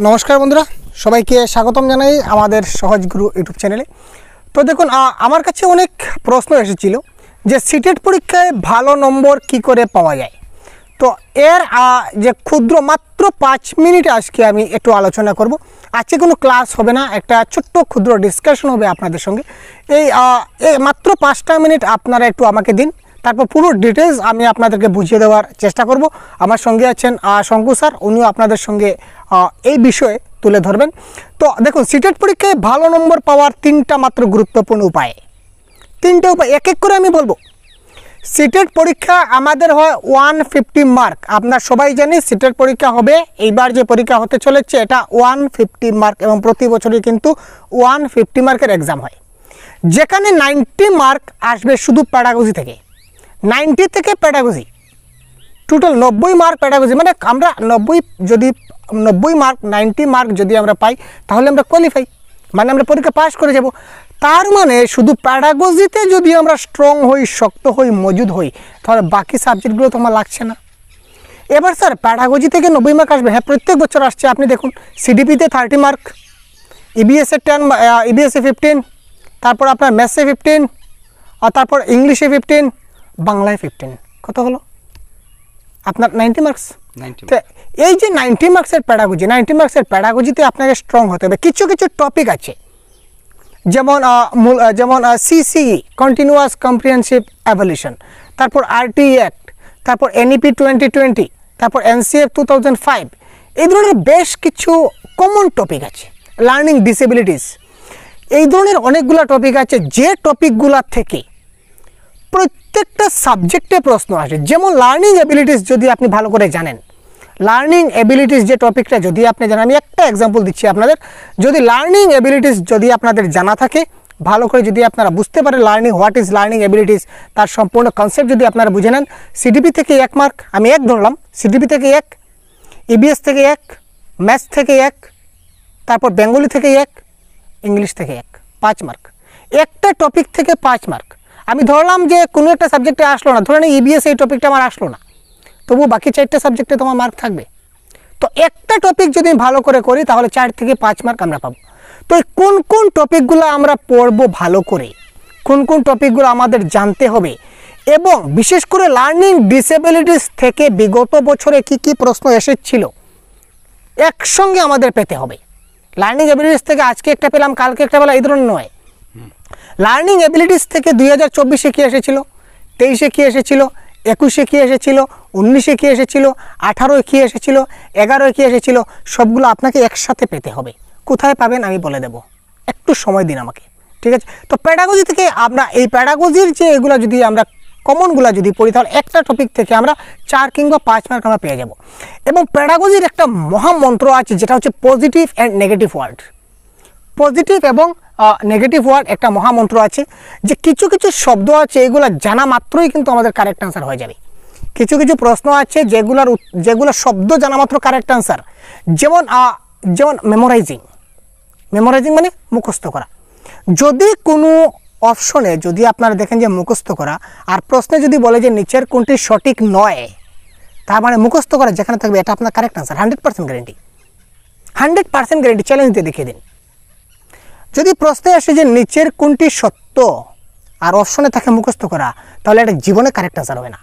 নমস্কার বন্ধুরা, সবাইকে স্বাগতম জানাই আমাদের সহজ গুরু ইউটিউব চ্যানেলে। তো দেখুন, আমার কাছে অনেক প্রশ্ন এসেছিল যে সিটেট পরীক্ষায় ভালো নম্বর কি করে পাওয়া যায়। তো এর যে ক্ষুদ্র মাত্র 5 মিনিট আজকে আমি একটু আলোচনা করব। আজকে কোনো ক্লাস হবে না, একটা ছোট্ট ক্ষুদ্র ডিসকাশন হবে আপনাদের সঙ্গে। এই মাত্র 5টা মিনিট আপনারা একটু আমাকে দিন, তারপর পুরো ডিটেলস আমি আপনাদেরকে বুঝিয়ে দেওয়ার চেষ্টা করব। আমার সঙ্গে আছেন শঙ্কু স্যার, উনিও আপনাদের সঙ্গে এই বিষয়ে তুলে ধরবেন। তো দেখুন, সিটেট পরীক্ষায় ভালো নম্বর পাওয়ার 3টা মাত্র গুরুত্বপূর্ণ উপায়, 3টে উপায় এক এক করে আমি বলবো। সিটেট পরীক্ষা আমাদের হয় 150 মার্ক। আপনার সবাই জানি সিটেট পরীক্ষা হবে, এইবার যে পরীক্ষা হতে চলেছে এটা 150 মার্ক এবং প্রতি বছরই কিন্তু 150 মার্কের এক্সাম হয়, যেখানে 90 মার্ক আসবে শুধু প্যাডাগজি থেকে। 90 থেকে প্যাডাগজি, টোটাল 90 মার্ক প্যাডাগজি। মানে আমরা 90 মার্ক 90 মার্ক যদি আমরা পাই তাহলে আমরা কোয়ালিফাই, মানে আমরা পরীক্ষা পাস করে যাব। তার মানে শুধু প্যাডাগজিতে যদি আমরা স্ট্রং হই, শক্ত হই, মজুদ হই, তাহলে বাকি সাবজেক্টগুলো তো আমার লাগছে না। এবার স্যার প্যাডাগজি থেকে 90 মার্ক আসবে, হ্যাঁ প্রত্যেক বছর আসছে। আপনি দেখুন সিডিপিতে 30 মার্ক, ইবিএসে 10, ইবিএসে 15, তারপর আপনার ম্যাথসে 15, আর তারপর ইংলিশে 15, বাংলায় 15, কত হলো আপনার 90 মার্কস। তো এই যে 90 মার্কসের প্যাডাগজি, 90 মার্কসের প্যাডাগজিতে আপনাকে স্ট্রং হতে হবে। কিছু কিছু টপিক আছে, যেমন সিসিই কন্টিনিউয়াস কম্প্রিহেনসিভ এভালুয়েশন, তারপর আরটি অ্যাক্ট, তারপর এনইপি 2020, তারপর এনসিএফ 2005, এই ধরনের বেশ কিছু কমন টপিক আছে। লার্নিং ডিসেবিলিটিস, এই ধরনের অনেকগুলো টপিক আছে, যে টপিকগুলো থেকে প্রত্যেকটা সাবজেক্টে প্রশ্ন আসে। যেমন লার্নিং এবিলিটিস যদি আপনি ভালো করে জানেন, লার্নিং এবিলিটিস যে টপিকটা যদি আপনি জানেন, আমি একটা এক্সাম্পল দিচ্ছি আপনাদের। যদি লার্নিং এবিলিটিস যদি আপনাদের জানা থাকে, ভালো করে যদি আপনারা বুঝতে পারেন learning, what is learning abilities, তার সম্পূর্ণ কনসেপ্ট যদি আপনারা বুঝে নেন, সিডিপি থেকে 1 মার্ক, আমি 1 ধরলাম, সিডিপি থেকে 1, ইবিএস থেকে 1, ম্যাথস থেকে 1, তারপর বেঙ্গলি থেকে 1, ইংলিশ থেকে 1, 5 মার্ক। একটা টপিক থেকে 5 মার্ক। আমি ধরলাম যে কোনো একটা সাবজেক্টে আসলো না, ধরেন ইবিএস এই টপিকটা আমার আসলো না, তবু বাকি 4টে সাবজেক্টে তোমার মার্ক থাকবে। তো একটা টপিক যদি ভালো করে করি তাহলে 4 থেকে 5 মার্ক আমরা পাবো। তো কোন কোন টপিকগুলো আমরা পড়বো ভালো করে, কোন কোন টপিকগুলো আমাদের জানতে হবে, এবং বিশেষ করে লার্নিং ডিসেবিলিটিস থেকে বিগত বছরে কি কি প্রশ্ন এসেছিল একসঙ্গে আমাদের পেতে হবে। লার্নিং এবিলিটিস থেকে আজকে একটা পেলাম, কালকে একটা পেলাম, এই ধরনের নয়। লার্নিং এবিলিটিস থেকে 2024-এ কী এসেছিল, 23-এ কী এসেছিল, 21-এ কী এসেছিল, 19-এ কী এসেছিল, 18-এ কী এসেছিল, 11-এ কী এসেছিল, সবগুলো আপনাকে একসাথে পেতে হবে। কোথায় পাবেন আমি বলে দেব, একটু সময় দিন আমাকে, ঠিক আছে? তো প্যাডাগজি থেকে আমরা এই প্যাডাগজির যে এগুলো যদি আমরা কমনগুলো যদি পড়ি তাহলে একটা টপিক থেকে আমরা 4 কিংবা 5 মার্ক আমরা পেয়ে যাব। এবং প্যাডাগজির একটা মহামন্ত্র আছে, যেটা হচ্ছে positive and negative word. Positive এবং নেগেটিভ ওয়ার্ড একটা মহামন্ত্র আছে, যে কিছু কিছু শব্দ আছে এগুলো জানা মাত্রই কিন্তু আমাদের কারেক্ট আনসার হয়ে যাবে। কিছু কিছু প্রশ্ন আছে যেগুলো শব্দ জানা মাত্র কারেক্ট আনসার। যেমন মেমোরাইজিং মানে মুখস্থ করা। যদি কোনো অপশনে যদি আপনারা দেখেন যে মুখস্থ করা, আর প্রশ্নে যদি বলে যে নিচের কোনটি সঠিক নয়, তার মানে মুখস্থ করা যেখানে থাকবে এটা আপনার correct answer, 100% guarantee, 100% guarantee, challenge দিয়ে দেখিয়ে দিন। যদি প্রশ্নে আসে যে নিচের কোনটি সত্য আর অপশনে থাকে মুখস্থ করা, তাহলে এটা জীবনে কারেক্ট আনসার হবে না।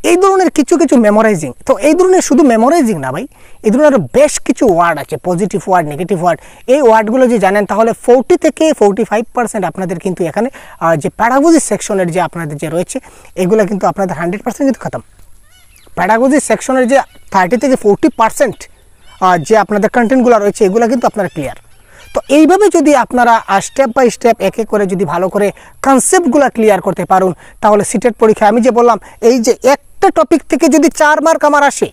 এই ধরনের কিছু কিছু মেমোরাইজিং, তো এই ধরনের শুধু মেমোরাইজিং না ভাই, এই ধরনের বেশ কিছু ওয়ার্ড আছে, পজিটিভ ওয়ার্ড, নেগেটিভ ওয়ার্ড। এই ওয়ার্ডগুলো যদি জানেন তাহলে 40 থেকে 45% আপনাদের কিন্তু এখানে যে প্যাডাগজি সেকশনের যে আপনাদের যে রয়েছে এগুলো কিন্তু আপনাদের 100% কিন্তু খতম। প্যাডাগজি সেকশনের যে 30 থেকে 40% যে আপনাদের কন্টেন্টগুলো রয়েছে এগুলো কিন্তু আপনারা ক্লিয়ার। তো এইভাবে যদি আপনারা স্টেপ বাই স্টেপ এক এক করে যদি ভালো করে কনসেপ্টগুলো ক্লিয়ার করতে পারুন, তাহলে সিটেট পরীক্ষা আমি যে বললাম এই যে একটা টপিক থেকে যদি 4 মার্ক আমার আসে,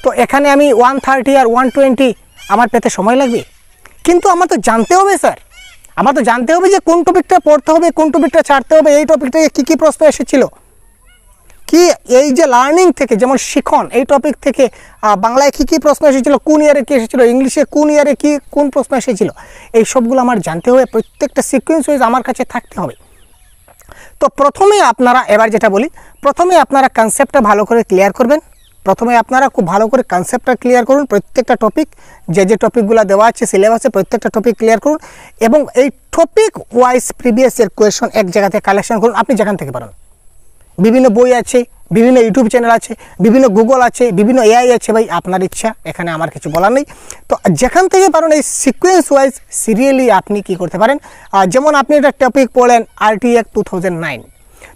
তো এখানে আমি 130 আর 120 আমার পেতে সময় লাগবে। কিন্তু আমার তো জানতে হবে স্যার, আমার তো জানতে হবে যে কোন টপিকটা পড়তে হবে, কোন টপিকটা ছাড়তে হবে, এই টপিক থেকে কী কী প্রশ্ন এসেছিল, কি এই যে লার্নিং থেকে, যেমন শিখন এই টপিক থেকে বাংলায় কী কী প্রশ্ন এসেছিল, কোন ইয়ারে কী এসেছিল, ইংলিশে কোন ইয়ারে কোন প্রশ্ন এসেছিল, এই সবগুলো আমার জানতে হবে। প্রত্যেকটা সিকোয়েন্স ওয়াইজ আমার কাছে থাকতে হবে। তো প্রথমে আপনারা, এবার যেটা বলি, প্রথমে আপনারা কনসেপ্টটা ভালো করে ক্লিয়ার করবেন। প্রথমে আপনারা খুব ভালো করে কনসেপ্টটা ক্লিয়ার করুন, প্রত্যেকটা টপিক যে টপিকগুলো দেওয়া আছে সিলেবাসে প্রত্যেকটা টপিক ক্লিয়ার করুন এবং এই topic wise previous year question এক জায়গাতে কালেকশন করুন। আপনি যেখান থেকে পারেন, বিভিন্ন বই আছে, বিভিন্ন ইউটিউব চ্যানেল আছে, বিভিন্ন গুগল আছে, বিভিন্ন এআই আছে, ভাই আপনার ইচ্ছা, এখানে আমার কিছু বলার নেই। তো যেখান থেকে পারেন এই সিকোয়েন্স ওয়াইজ সিরিয়ালি আপনি কি করতে পারেন, যেমন আপনি একটা টপিক পড়লেন RT Act 2009,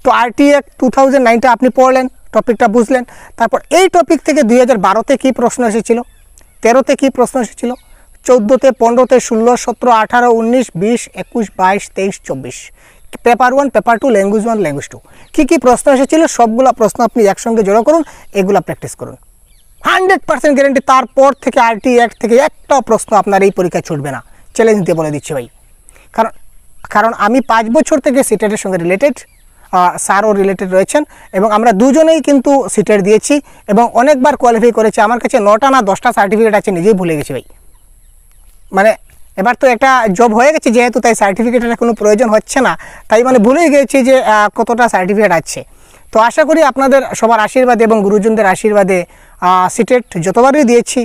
তো RT Act 2009টা আপনি পড়লেন, টপিকটা বুঝলেন, তারপর এই টপিক থেকে 2012তে কী প্রশ্ন এসেছিল, 13তে কী প্রশ্ন এসেছিল, 14তে, 15তে, 16, 17, 18, 19, 20, 21, 22, 23, 24, পেপার 1, পেপার 2, ল্যাঙ্গুয়েজ 1, ল্যাঙ্গুয়েজ 2 কী প্রশ্ন এসেছিল সবগুলো প্রশ্ন আপনি একসঙ্গে জড়ো করুন, এগুলো প্র্যাকটিস করুন। 100% গ্যারেন্টি তারপর থেকে RT Act থেকে একটাও প্রশ্ন আপনার এই পরীক্ষায় ছুটবে না, চ্যালেঞ্জ দিয়ে বলে দিচ্ছি ভাই। কারণ আমি 5 বছর থেকে সিটেটের সঙ্গে রিলেটেড, স্যারও রিলেটেড রয়েছেন এবং আমরা দুজনেই কিন্তু সিটেট দিয়েছি এবং অনেকবার কোয়ালিফাই করেছি। আমার কাছে 9টা না 10টা সার্টিফিকেট আছে, নিজেই ভুলে গেছি ভাই। মানে এবার তো একটা জব হয়ে গেছে যেহেতু, তাই সার্টিফিকেটের কোনো প্রয়োজন হচ্ছে না, তাই মানে ভুলেই গেছি যে কতটা সার্টিফিকেট আছে। তো আশা করি আপনাদের সবার আশীর্বাদে এবং গুরুজনদের আশীর্বাদে সিটেট যতবারই দিয়েছি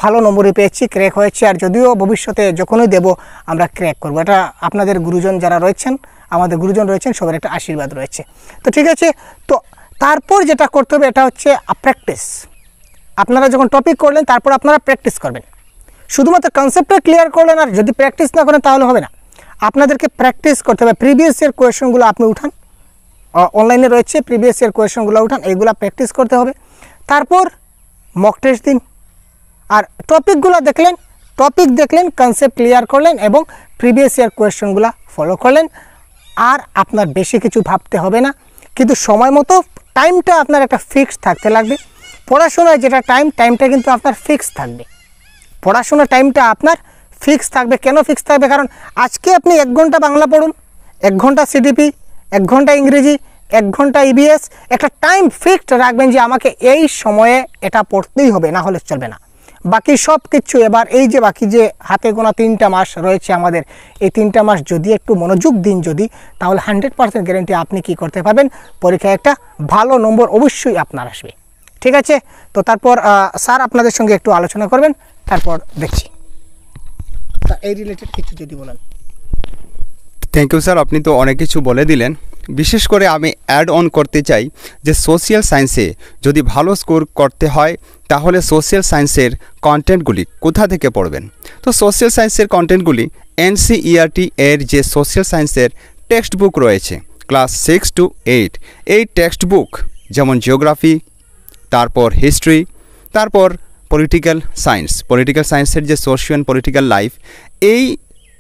ভালো নম্বরই পেয়েছি, ক্র্যাক হয়েছে। আর যদিও ভবিষ্যতে যখনই দেব আমরা ক্র্যাক করব, এটা আপনাদের গুরুজন যারা রয়েছেন, আমাদের গুরুজন রয়েছেন, সবার একটা আশীর্বাদ রয়েছে। তো ঠিক আছে, তো তারপর যেটা করতে হবে এটা হচ্ছে প্র্যাকটিস। আপনারা যখন টপিক করলেন তারপর আপনারা প্র্যাকটিস করবেন। শুধুমাত্র কনসেপ্টটা ক্লিয়ার করলেন আর যদি প্র্যাকটিস না করেন তাহলে হবে না, আপনাদেরকে প্র্যাকটিস করতে হবে। প্রিভিয়াস ইয়ার কোয়েশনগুলো আপনি উঠান, অনলাইনে রয়েছে, প্রিভিয়াস ইয়ার কোয়েশনগুলো উঠান, এগুলো প্র্যাকটিস করতে হবে। তারপর মক টেস্ট দিন, আর টপিকগুলো দেখলেন, কনসেপ্ট ক্লিয়ার করলেন এবং প্রিভিয়াস ইয়ার কোয়েশনগুলো ফলো করলেন। আর আপনার বেশি কিছু ভাবতে হবে না, কিন্তু সময় মতো টাইমটা আপনার একটা ফিক্স থাকতে লাগবে। পড়াশোনায় যেটা টাইমটা কিন্তু আপনার ফিক্স থাকবে, পড়াশোনার টাইমটা আপনার ফিক্স থাকবে। কেন ফিক্স থাকবে? কারণ আজকে আপনি 1 ঘন্টা বাংলা পড়ুন, 1 ঘন্টা CDP, 1 ঘন্টা ইংরেজি, 1 ঘন্টা EBS, একটা টাইম ফিক্সড রাখবেন যে আমাকে এই সময়ে এটা পড়তেই হবে, না হলে চলবে না। বাকি সব কিছু এবার এই যে বাকি যে হাতে গোনা 3টা মাস রয়েছে আমাদের, এই 3টা মাস যদি একটু মনোযোগ দিন তাহলে 100% গ্যারেন্টি আপনি কি করতে পারবেন, পরীক্ষায় একটা ভালো নম্বর অবশ্যই আপনার আসবে। ঠিক আছে, তো তারপর স্যার আপনাদের সঙ্গে একটু আলোচনা করবেন, তারপর দেখছি এই রিলেটেড কিছু যদি বলেন। থ্যাংক ইউ স্যার, আপনি তো অনেক কিছু বলে দিলেন। বিশেষ করে আমি অ্যাড অন করতে চাই যে সোশ্যাল সায়েন্সে যদি ভালো স্কোর করতে হয় তাহলে সোশ্যাল সায়েন্সের কন্টেন্টগুলি কোথা থেকে পড়বেন। তো সোশ্যাল সায়েন্সের কন্টেন্টগুলি NCERT এর যে সোশ্যাল সায়েন্সের টেক্সট বুক রয়েছে ক্লাস 6 to 8, এই টেক্সট বুক যেমন জিওগ্রাফি, তারপর হিস্ট্রি, তারপর পলিটিক্যাল সায়েন্সের যে সোশিও অ্যান্ড পলিটিক্যাল লাইফ, এই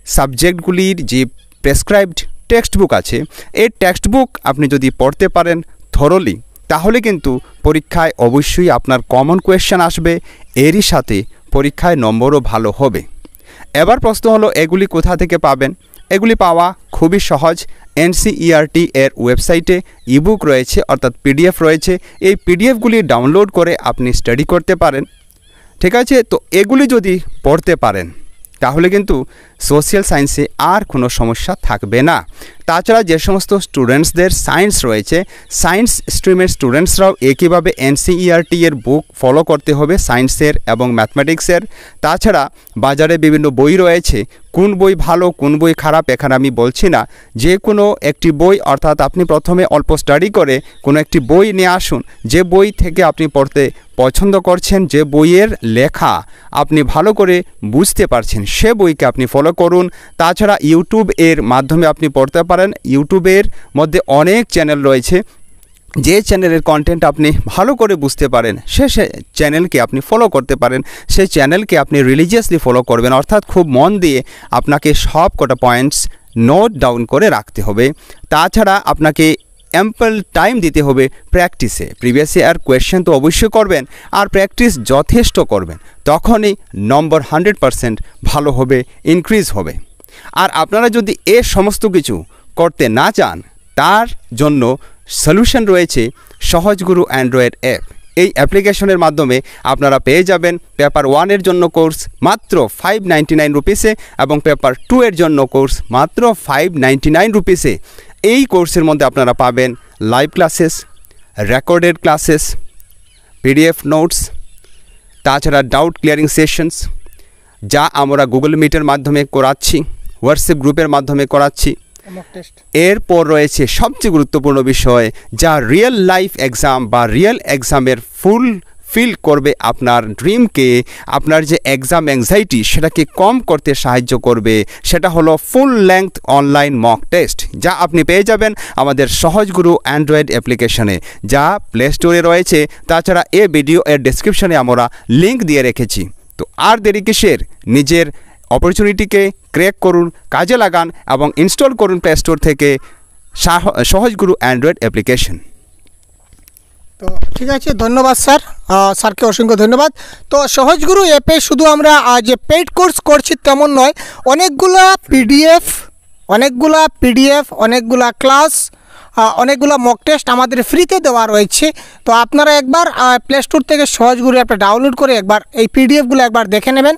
সাবজেক্টগুলির যে প্রেসক্রাইবড টেক্সট বুক আছে, এই টেক্সট বুক আপনি যদি পড়তে পারেন থরলি, তাহলে কিন্তু পরীক্ষায় অবশ্যই আপনার কমন কোয়েশ্চেন আসবে, এরই সাথে পরীক্ষায় নম্বরও ভালো হবে। এবার প্রশ্ন হলো এগুলি কোথা থেকে পাবেন। এগুলি পাওয়া খুবই সহজ। NCERT এর ওয়েবসাইটে ইবুক রয়েছে, অর্থাৎ PDF রয়েছে। এই PDFগুলি ডাউনলোড করে আপনি স্টাডি করতে পারেন। ঠিক আছে, তো এগুলি যদি পড়তে পারেন তাহলে কিন্তু সোশ্যাল সায়েন্সে আর কোনো সমস্যা থাকবে না। তাছাড়া যে সমস্ত স্টুডেন্টসদের সায়েন্স রয়েছে, সায়েন্স স্ট্রিমের স্টুডেন্টসরাও একইভাবে NCERT এর বুক ফলো করতে হবে, সায়েন্সের এবং ম্যাথমেটিক্সের। তাছাড়া বাজারে বিভিন্ন বই রয়েছে, কোন বই ভালো কোন বই খারাপ এখানে আমি বলছি না। যে কোনো একটি বই, অর্থাৎ আপনি প্রথমে অল্প স্টাডি করে কোনো একটি বই নিয়ে আসুন, যে বই থেকে আপনি পড়তে পছন্দ করছেন, যে বইয়ের লেখা আপনি ভালো করে বুঝতে পারছেন, সে বইকে আপনি ফলো করুন। তাছাড়া ইউটিউব এর মাধ্যমে আপনি পড়তে পারেন। ইউটিউবের মধ্যে অনেক চ্যানেল রয়েছে, যে চ্যানেলের কন্টেন্ট আপনি ভালো করে বুঝতে পারেন সে চ্যানেলকে আপনি ফলো করতে পারেন। সেই চ্যানেলকে আপনি রিলিজিয়াসলি ফলো করবেন, অর্থাৎ খুব মন দিয়ে আপনাকে সব কটা পয়েন্টস নোট ডাউন করে রাখতে হবে। তাছাড়া আপনাকে অ্যাম্পল টাইম দিতে হবে প্র্যাকটিসে। প্রিভিয়াস ইয়ার কোয়েশ্চেন তো অবশ্যই করবেন, আর প্র্যাকটিস যথেষ্ট করবেন, তখনই নম্বর 100% ভালো হবে, ইনক্রিজ হবে। আর আপনারা যদি এর সমস্ত কিছু করতে না চান, তার জন্য সলিউশন রয়েছে সহজগুরু অ্যান্ড্রয়েড অ্যাপ। এই অ্যাপ্লিকেশনের মাধ্যমে আপনারা পেয়ে যাবেন পেপার 1 এর জন্য কোর্স মাত্র 599 রুপিসে এবং পেপার 2 এর জন্য কোর্স মাত্র 599 রুপিসে। এই কোর্সের মধ্যে আপনারা পাবেন live classes, recorded classes, PDF notes, তাছাড়া ডাউট ক্লিয়ারিং সেশনস যা আমরা গুগল মিটের মাধ্যমে করাচ্ছি, হোয়াটসঅ্যাপ গ্রুপের মাধ্যমে করাচ্ছি। এরপর রয়েছে সবচেয়ে গুরুত্বপূর্ণ বিষয় যা রিয়েল লাইফ এক্সাম বা রিয়েল এক্সামের ফিল করবে আপনার ড্রিমকে, আপনার যে এক্সাম অ্যাংজাইটি সেটাকে কম করতে সাহায্য করবে। সেটা হলো ফুল লেংথ অনলাইন মক টেস্ট, যা আপনি পেয়ে যাবেন আমাদের সহজগুরু অ্যান্ড্রয়েড অ্যাপ্লিকেশনে, যা প্লে স্টোরে রয়েছে। তাছাড়া এই ভিডিও এর ডেসক্রিপশনে আমরা লিঙ্ক দিয়ে রেখেছি। তো আর দেরি কিসের, নিজের অপরচুনিটিকে ক্র্যাক করুন, কাজে লাগান এবং ইনস্টল করুন প্লে স্টোর থেকে সহজগুরু অ্যান্ড্রয়েড অ্যাপ্লিকেশন। তো ঠিক আছে, ধন্যবাদ স্যার, স্যারকে অসংখ্য ধন্যবাদ। তো সহজগুরু অ্যাপে শুধু আমরা যে পেইড কোর্স করছি তেমন নয়, অনেকগুলা পিডিএফ, অনেকগুলা ক্লাস, অনেকগুলো মক টেস্ট আমাদের ফ্রিতে দেওয়া রয়েছে। তো আপনারা একবার প্লে স্টোর থেকে সহজগুরু অ্যাপটা ডাউনলোড করে একবার এই পিডিএফগুলো একবার দেখে নেবেন।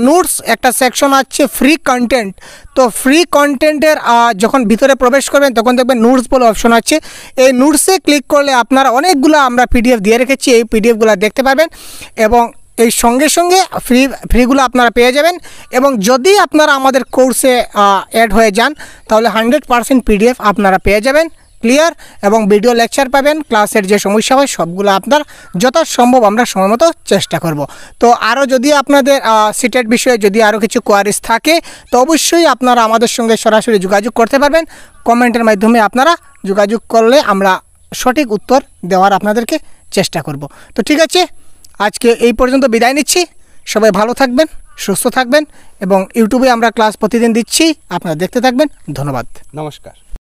নোটস একটা সেকশন আছে ফ্রি কন্টেন্ট, তো ফ্রি কন্টেন্টের যখন ভিতরে প্রবেশ করবেন তখন দেখবেন নোটস বলে অপশন আছে। এই নোটসে ক্লিক করলে আপনারা অনেকগুলো আমরা পিডিএফ দিয়ে রেখেছি, এই পিডিএফগুলো দেখতে পাবেন এবং এই সঙ্গে সঙ্গে ফ্রিগুলো আপনারা পেয়ে যাবেন। এবং যদি আপনারা আমাদের কোর্সে অ্যাড হয়ে যান তাহলে 100% পিডিএফ আপনারা পেয়ে যাবেন ক্লিয়ার, এবং ভিডিও লেকচার পাবেন। ক্লাসের যে সমস্যা হয় সবগুলো আপনার যথাসম্ভব আমরা সময়মতো চেষ্টা করব। তো আরও যদি আপনাদের সিটেট বিষয়ে যদি আরও কিছু কোয়ারিজ থাকে তো অবশ্যই আপনারা আমাদের সঙ্গে সরাসরি যোগাযোগ করতে পারবেন। কমেন্টের মাধ্যমে আপনারা যোগাযোগ করলে আমরা সঠিক উত্তর দেওয়ার আপনাদেরকে চেষ্টা করব। তো ঠিক আছে, আজকে এই পর্যন্ত বিদায় নিচ্ছি। সবাই ভালো থাকবেন, সুস্থ থাকবেন এবং ইউটিউবে আমরা ক্লাস প্রতিদিন দিচ্ছি, আপনারা দেখতে থাকবেন। ধন্যবাদ, নমস্কার।